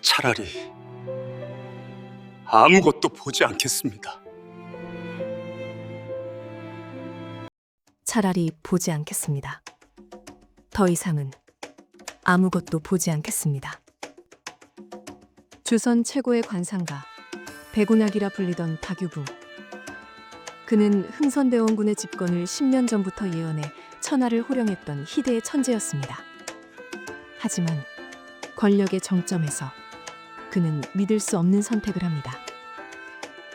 차라리 아무것도 보지 않겠습니다. 차라리 보지 않겠습니다. 더 이상은 아무것도 보지 않겠습니다. 조선 최고의 관상가, 백운학이라 불리던 박유부. 그는 흥선대원군의 집권을 10년 전부터 예언해 천하를 호령했던 희대의 천재였습니다. 하지만 권력의 정점에서 그는 믿을 수 없는 선택을 합니다.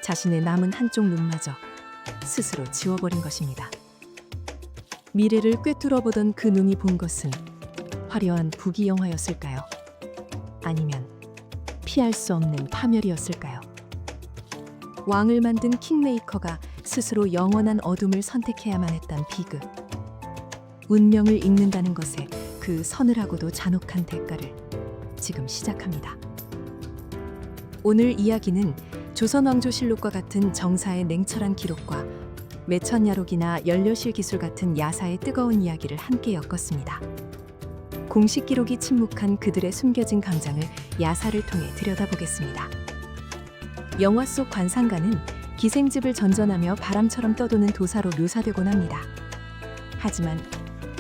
자신의 남은 한쪽 눈마저 스스로 지워버린 것입니다. 미래를 꿰뚫어 보던 그 눈이 본 것은 화려한 부귀영화였을까요? 아니면 피할 수 없는 파멸이었을까요? 왕을 만든 킹메이커가 스스로 영원한 어둠을 선택해야만 했던 비극. 운명을 읽는다는 것에 그 서늘하고도 잔혹한 대가를 지금 시작합니다. 오늘 이야기는 조선왕조실록과 같은 정사의 냉철한 기록과 매천야록이나 연료실 기술 같은 야사의 뜨거운 이야기를 함께 엮었습니다. 공식 기록이 침묵한 그들의 숨겨진 강장을 야사를 통해 들여다보겠습니다. 영화 속 관상가는 기생집을 전전하며 바람처럼 떠도는 도사로 묘사되곤 합니다. 하지만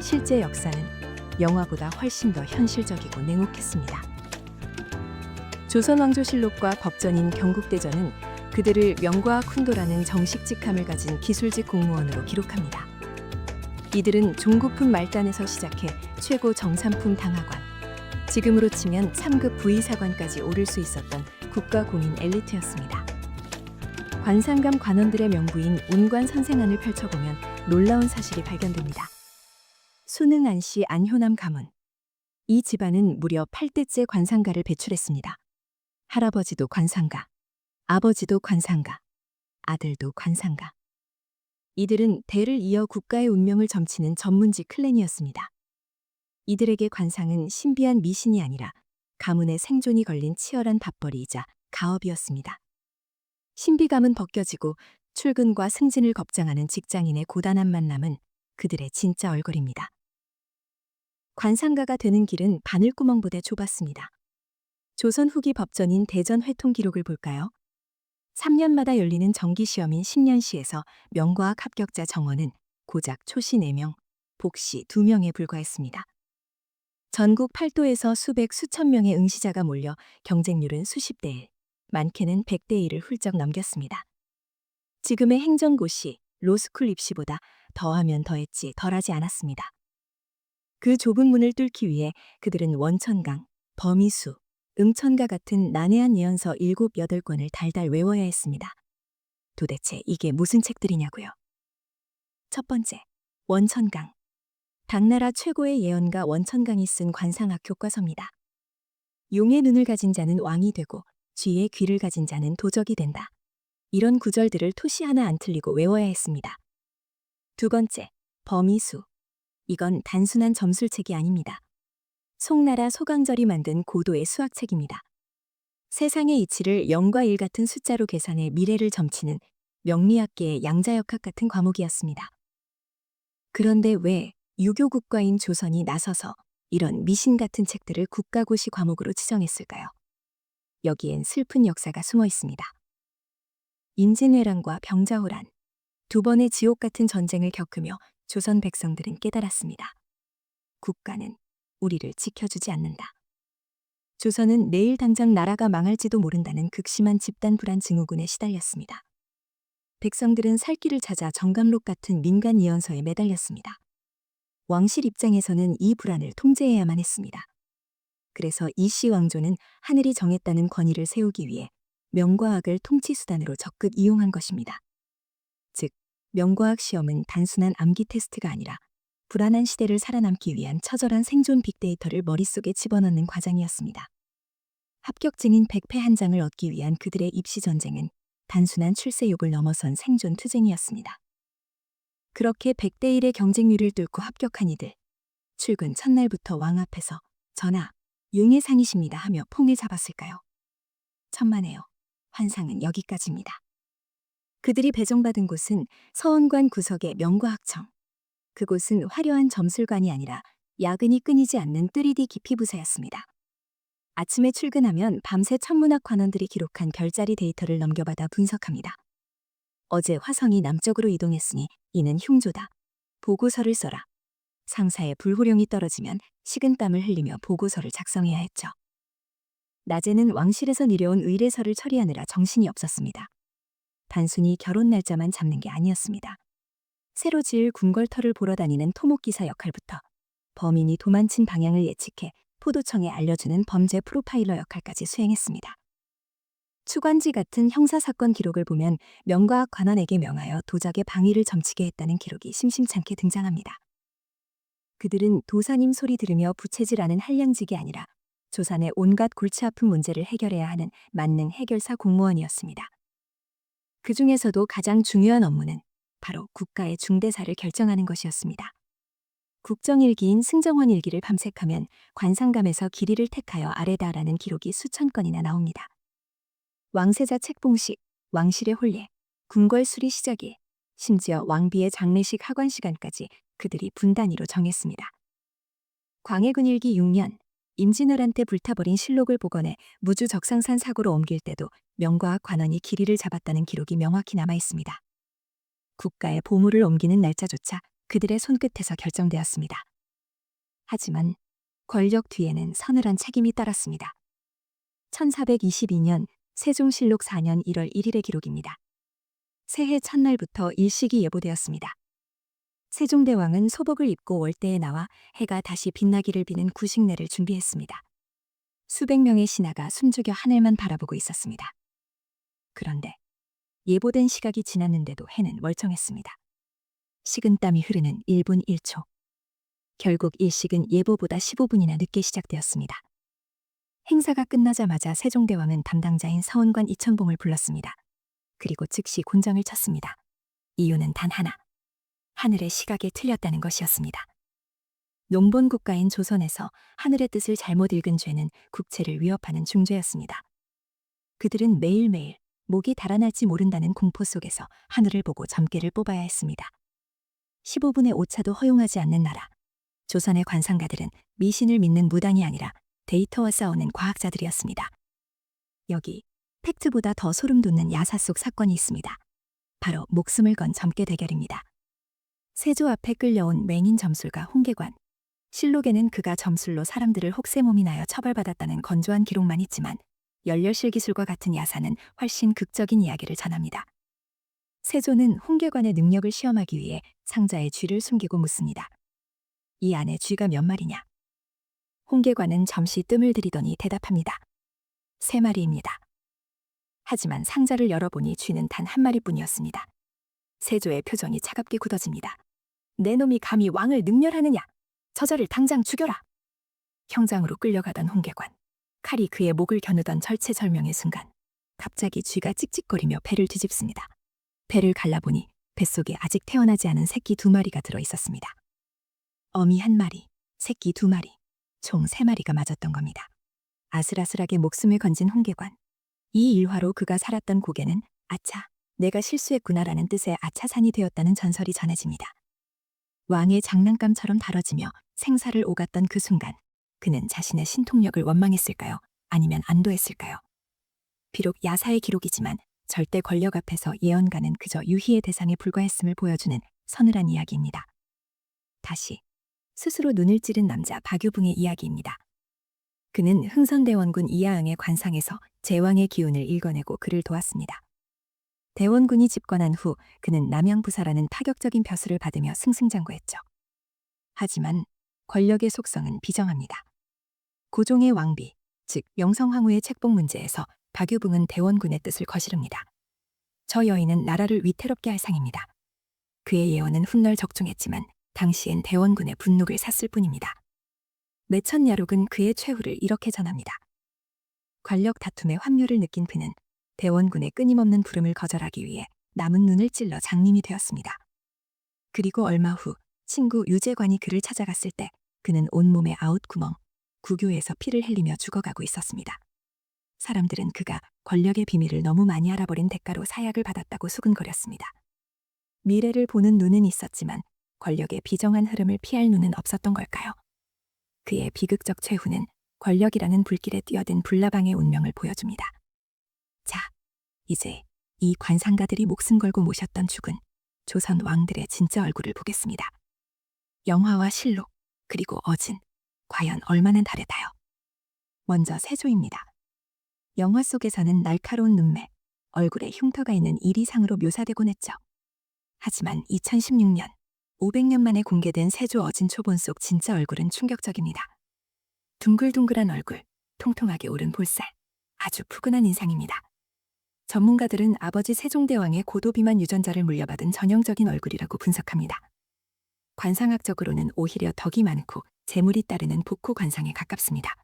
실제 역사는 영화보다 훨씬 더 현실적이고 냉혹했습니다. 조선왕조실록과 법전인 경국대전은 그들을 명과학 훈도라는 정식 직함을 가진 기술직 공무원으로 기록합니다. 이들은 종고품 말단에서 시작해 최고 정삼품 당하관, 지금으로 치면 3급 부의사관까지 오를 수 있었던 국가공인 엘리트였습니다. 관상감 관원들의 명부인 운관 선생안을 펼쳐보면 놀라운 사실이 발견됩니다. 수능 안씨 안효남 가문. 이 집안은 무려 8대째 관상가를 배출했습니다. 할아버지도 관상가, 아버지도 관상가, 아들도 관상가. 이들은 대를 이어 국가의 운명을 점치는 전문직 클랜이었습니다. 이들에게 관상은 신비한 미신이 아니라 가문의 생존이 걸린 치열한 밥벌이이자 가업이었습니다. 신비감은 벗겨지고 출근과 승진을 겁장하는 직장인의 고단한 만남은 그들의 진짜 얼굴입니다. 관상가가 되는 길은 바늘구멍보다 좁았습니다. 조선 후기 법전인 대전 회통 기록을 볼까요? 3년마다 열리는 정기시험인 신년시에서 명과학 합격자 정원은 고작 초시 4명, 복시 2명에 불과했습니다. 전국 8도에서 수백 수천 명의 응시자가 몰려 경쟁률은 수십 대 1, 많게는 100대 1을 훌쩍 넘겼습니다. 지금의 행정고시, 로스쿨 입시보다 더하면 더했지 덜하지 않았습니다. 그 좁은 문을 뚫기 위해 그들은 원천강, 범위수, 응천가 같은 난해한 예언서 7, 8권을 달달 외워야 했습니다. 도대체 이게 무슨 책들이냐고요? 첫 번째, 원천강. 당나라 최고의 예언가 원천강이 쓴 관상학 교과서입니다. 용의 눈을 가진 자는 왕이 되고 쥐의 귀를 가진 자는 도적이 된다. 이런 구절들을 토시 하나 안 틀리고 외워야 했습니다. 두 번째, 범위수. 이건 단순한 점술책이 아닙니다. 송나라 소강절이 만든 고도의 수학책입니다. 세상의 이치를 0과 1 같은 숫자로 계산해 미래를 점치는 명리학계의 양자역학 같은 과목이었습니다. 그런데 왜 유교 국가인 조선이 나서서 이런 미신 같은 책들을 국가고시 과목으로 지정했을까요? 여기엔 슬픈 역사가 숨어 있습니다. 임진왜란과 병자호란, 두 번의 지옥 같은 전쟁을 겪으며 조선 백성들은 깨달았습니다. 국가는 우리를 지켜주지 않는다. 조선은 내일 당장 나라가 망할지도 모른다는 극심한 집단 불안 증후군에 시달렸습니다. 백성들은 살 길을 찾아 정감록 같은 민간 예언서에 매달렸습니다. 왕실 입장에서는 이 불안을 통제해야만 했습니다. 그래서 이씨 왕조는 하늘이 정했다는 권위를 세우기 위해 명과학을 통치수단으로 적극 이용한 것입니다. 즉, 명과학 시험은 단순한 암기 테스트가 아니라 불안한 시대를 살아남기 위한 처절한 생존 빅데이터를 머릿속에 집어넣는 과정이었습니다. 합격증인 100패 한 장을 얻기 위한 그들의 입시 전쟁은 단순한 출세욕을 넘어선 생존 투쟁이었습니다. 그렇게 100대 1의 경쟁률을 뚫고 합격한 이들, 출근 첫날부터 왕 앞에서 전하, 용의 상이십니다 하며 퐁을 잡았을까요? 천만에요. 환상은 여기까지입니다. 그들이 배정받은 곳은 서원관 구석의 명과학청. 그곳은 화려한 점술관이 아니라 야근이 끊이지 않는 3D 기피 부사였습니다. 아침에 출근하면 밤새 천문학 관원들이 기록한 별자리 데이터를 넘겨받아 분석합니다. 어제 화성이 남쪽으로 이동했으니 이는 흉조다. 보고서를 써라. 상사의 불호령이 떨어지면 식은땀을 흘리며 보고서를 작성해야 했죠. 낮에는 왕실에서 내려온 의례서를 처리하느라 정신이 없었습니다. 단순히 결혼 날짜만 잡는 게 아니었습니다. 새로 지을 궁궐터를 보러 다니는 토목기사 역할부터 범인이 도망친 방향을 예측해 포도청에 알려주는 범죄 프로파일러 역할까지 수행했습니다. 추관지 같은 형사사건 기록을 보면 명과학 관원에게 명하여 도적의 방위를 점치게 했다는 기록이 심심찮게 등장합니다. 그들은 도사님 소리 들으며 부채질하는 한량직이 아니라 조선의 온갖 골치 아픈 문제를 해결해야 하는 만능 해결사 공무원이었습니다. 그 중에서도 가장 중요한 업무는 바로 국가의 중대사를 결정하는 것이었습니다. 국정일기인 승정원일기를 밤색하면 관상감에서 길이를 택하여 아래다라는 기록이 수천 건이나 나옵니다. 왕세자 책봉식, 왕실의 혼례, 궁궐 수리 시작일, 심지어 왕비의 장례식 하관 시간까지 그들이 분 단위로 정했습니다. 광해군일기 6년, 임진왜란 때 불타버린 실록을 복원해 무주적상산 사고로 옮길 때도 명과학 관원이 길이를 잡았다는 기록이 명확히 남아 있습니다. 국가의 보물을 옮기는 날짜조차 그들의 손끝에서 결정되었습니다. 하지만 권력 뒤에는 서늘한 책임이 따랐습니다. 1422년 세종실록 4년 1월 1일의 기록입니다. 새해 첫날부터 일식이 예보되었습니다. 세종대왕은 소복을 입고 월대에 나와 해가 다시 빛나기를 비는 구식례를 준비했습니다. 수백 명의 신하가 숨죽여 하늘만 바라보고 있었습니다. 그런데 예보된 시각이 지났는데도 해는 멀쩡했습니다. 식은땀이 흐르는 1분 1초. 결국 일식은 예보보다 15분이나 늦게 시작되었습니다. 행사가 끝나자마자 세종대왕은 담당자인 서원관 이천봉을 불렀습니다. 그리고 즉시 곤장을 쳤습니다. 이유는 단 하나. 하늘의 시각에 틀렸다는 것이었습니다. 농본 국가인 조선에서 하늘의 뜻을 잘못 읽은 죄는 국채를 위협하는 중죄였습니다. 그들은 매일매일 목이 달아날지 모른다는 공포 속에서 하늘을 보고 점괘를 뽑아야 했습니다. 15분의 오차도 허용하지 않는 나라. 조선의 관상가들은 미신을 믿는 무당이 아니라 데이터와 싸우는 과학자들이었습니다. 여기 팩트보다 더 소름 돋는 야사 속 사건이 있습니다. 바로 목숨을 건 점괘 대결입니다. 세조 앞에 끌려온 맹인 점술가 홍계관. 실록에는 그가 점술로 사람들을 혹세무민하여 처벌받았다는 건조한 기록만 있지만 열렬실 기술과 같은 야사는 훨씬 극적인 이야기를 전합니다. 세조는 홍계관의 능력을 시험하기 위해 상자에 쥐를 숨기고 묻습니다. 이 안에 쥐가 몇 마리냐? 홍계관은 잠시 뜸을 들이더니 대답합니다. 3마리입니다. 하지만 상자를 열어보니 쥐는 단 1마리뿐이었습니다. 세조의 표정이 차갑게 굳어집니다. 내 놈이 감히 왕을 능멸하느냐? 저자를 당장 죽여라! 형장으로 끌려가던 홍계관. 칼이 그의 목을 겨누던 절체절명의 순간 갑자기 쥐가 찍찍거리며 배를 뒤집습니다. 배를 갈라보니 뱃속에 아직 태어나지 않은 새끼 2마리가 들어있었습니다. 어미 1마리, 새끼 2마리, 총 3마리가 맞았던 겁니다. 아슬아슬하게 목숨을 건진 홍계관. 이 일화로 그가 살았던 고개는 아차, 내가 실수했구나라는 뜻의 아차산이 되었다는 전설이 전해집니다. 왕의 장난감처럼 다뤄지며 생사를 오갔던 그 순간 그는 자신의 신통력을 원망했을까요? 아니면 안도했을까요? 비록 야사의 기록이지만 절대 권력 앞에서 예언가는 그저 유희의 대상에 불과했음을 보여주는 서늘한 이야기입니다. 다시 스스로 눈을 찌른 남자 박유붕의 이야기입니다. 그는 흥선대원군 이하응의 관상에서 제왕의 기운을 읽어내고 그를 도왔습니다. 대원군이 집권한 후 그는 남양부사라는 파격적인 벼슬을 받으며 승승장구했죠. 하지만 권력의 속성은 비정합니다. 고종의 왕비, 즉 명성황후의 책봉 문제에서 박유붕은 대원군의 뜻을 거스릅니다. 저 여인은 나라를 위태롭게 할 상입니다. 그의 예언은 훗날 적중했지만 당시엔 대원군의 분노를 샀을 뿐입니다. 매천야록은 그의 최후를 이렇게 전합니다. 권력 다툼의 환멸을 느낀 그는 대원군의 끊임없는 부름을 거절하기 위해 남은 눈을 찔러 장님이 되었습니다. 그리고 얼마 후 친구 유재관이 그를 찾아갔을 때 그는 온몸에 아웃구멍, 구교에서 피를 흘리며 죽어가고 있었습니다. 사람들은 그가 권력의 비밀을 너무 많이 알아버린 대가로 사약을 받았다고 수근거렸습니다. 미래를 보는 눈은 있었지만 권력의 비정한 흐름을 피할 눈은 없었던 걸까요? 그의 비극적 최후는 권력이라는 불길에 뛰어든 불나방의 운명을 보여줍니다. 자, 이제 이 관상가들이 목숨 걸고 모셨던 죽은 조선 왕들의 진짜 얼굴을 보겠습니다. 영화와 실록, 그리고 어진, 과연 얼마나 다르다요? 먼저 세조입니다. 영화 속에서는 날카로운 눈매, 얼굴에 흉터가 있는 이리상으로 묘사되곤 했죠. 하지만 2016년, 500년 만에 공개된 세조 어진 초본 속 진짜 얼굴은 충격적입니다. 둥글둥글한 얼굴, 통통하게 오른 볼살, 아주 푸근한 인상입니다. 전문가들은 아버지 세종대왕의 고도비만 유전자를 물려받은 전형적인 얼굴이라고 분석합니다. 관상학적으로는 오히려 덕이 많고 재물이 따르는 복호 관상에 가깝습니다.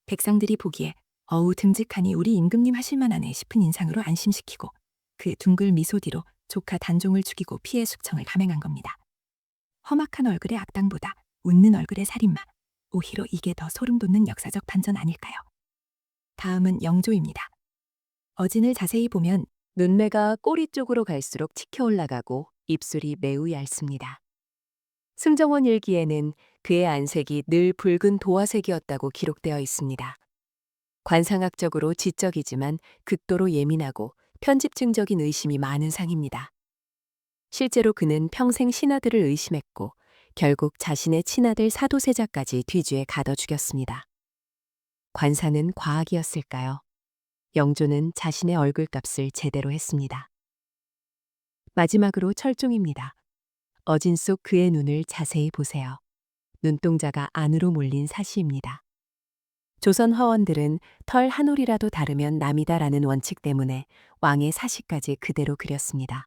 백성들이 보기에 어우 듬직하니 우리 임금님 하실만하네 싶은 인상으로 안심시키고 그 둥글 미소 뒤로 조카 단종을 죽이고 피해 숙청을 감행한 겁니다. 험악한 얼굴의 악당보다 웃는 얼굴의 살인마, 오히려 이게 더 소름 돋는 역사적 반전 아닐까요? 다음은 영조입니다. 어진을 자세히 보면 눈매가 꼬리 쪽으로 갈수록 치켜 올라가고 입술이 매우 얇습니다. 승정원 일기에는 그의 안색이 늘 붉은 도화색이었다고 기록되어 있습니다. 관상학적으로 지적이지만 극도로 예민하고 편집증적인 의심이 많은 상입니다. 실제로 그는 평생 신하들을 의심했고 결국 자신의 친아들 사도세자까지 뒤쥐에 가둬 죽였습니다. 관상은 과학이었을까요? 영조는 자신의 얼굴값을 제대로 했습니다. 마지막으로 철종입니다. 어진 속 그의 눈을 자세히 보세요. 눈동자가 안으로 몰린 사시입니다. 조선 화원들은 털 한 올이라도 다르면 남이다라는 원칙 때문에 왕의 사시까지 그대로 그렸습니다.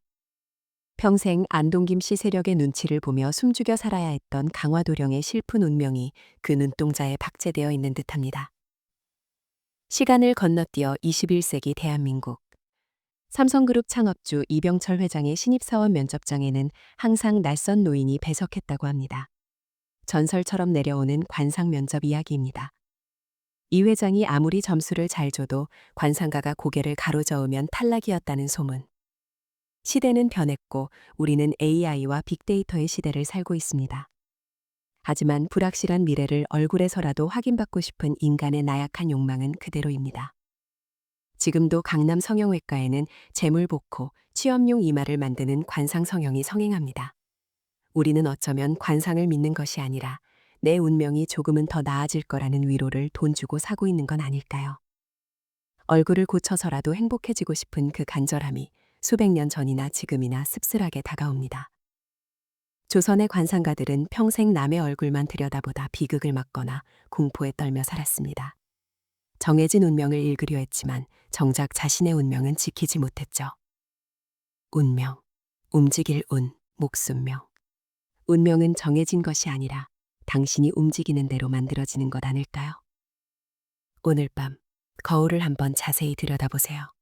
평생 안동김 씨 세력의 눈치를 보며 숨죽여 살아야 했던 강화도령의 실픈 운명이 그 눈동자에 박제되어 있는 듯합니다. 시간을 건너뛰어 21세기 대한민국. 삼성그룹 창업주 이병철 회장의 신입사원 면접장에는 항상 낯선 노인이 배석했다고 합니다. 전설처럼 내려오는 관상 면접 이야기입니다. 이 회장이 아무리 점수를 잘 줘도 관상가가 고개를 가로저으면 탈락이었다는 소문. 시대는 변했고 우리는 AI와 빅데이터의 시대를 살고 있습니다. 하지만 불확실한 미래를 얼굴에서라도 확인받고 싶은 인간의 나약한 욕망은 그대로입니다. 지금도 강남 성형외과에는 재물복호, 취업용 이마를 만드는 관상 성형이 성행합니다. 우리는 어쩌면 관상을 믿는 것이 아니라 내 운명이 조금은 더 나아질 거라는 위로를 돈 주고 사고 있는 건 아닐까요? 얼굴을 고쳐서라도 행복해지고 싶은 그 간절함이 수백 년 전이나 지금이나 씁쓸하게 다가옵니다. 조선의 관상가들은 평생 남의 얼굴만 들여다보다 비극을 맞거나 공포에 떨며 살았습니다. 정해진 운명을 읽으려 했지만 정작 자신의 운명은 지키지 못했죠. 운명, 움직일 운, 목숨명. 운명은 정해진 것이 아니라 당신이 움직이는 대로 만들어지는 것 아닐까요? 오늘 밤 거울을 한번 자세히 들여다보세요.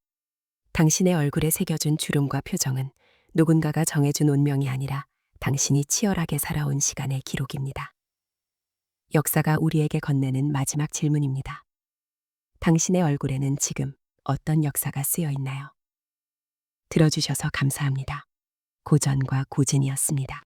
당신의 얼굴에 새겨준 주름과 표정은 누군가가 정해준 운명이 아니라 당신이 치열하게 살아온 시간의 기록입니다. 역사가 우리에게 건네는 마지막 질문입니다. 당신의 얼굴에는 지금 어떤 역사가 쓰여 있나요? 들어주셔서 감사합니다. 고전과 고진이었습니다.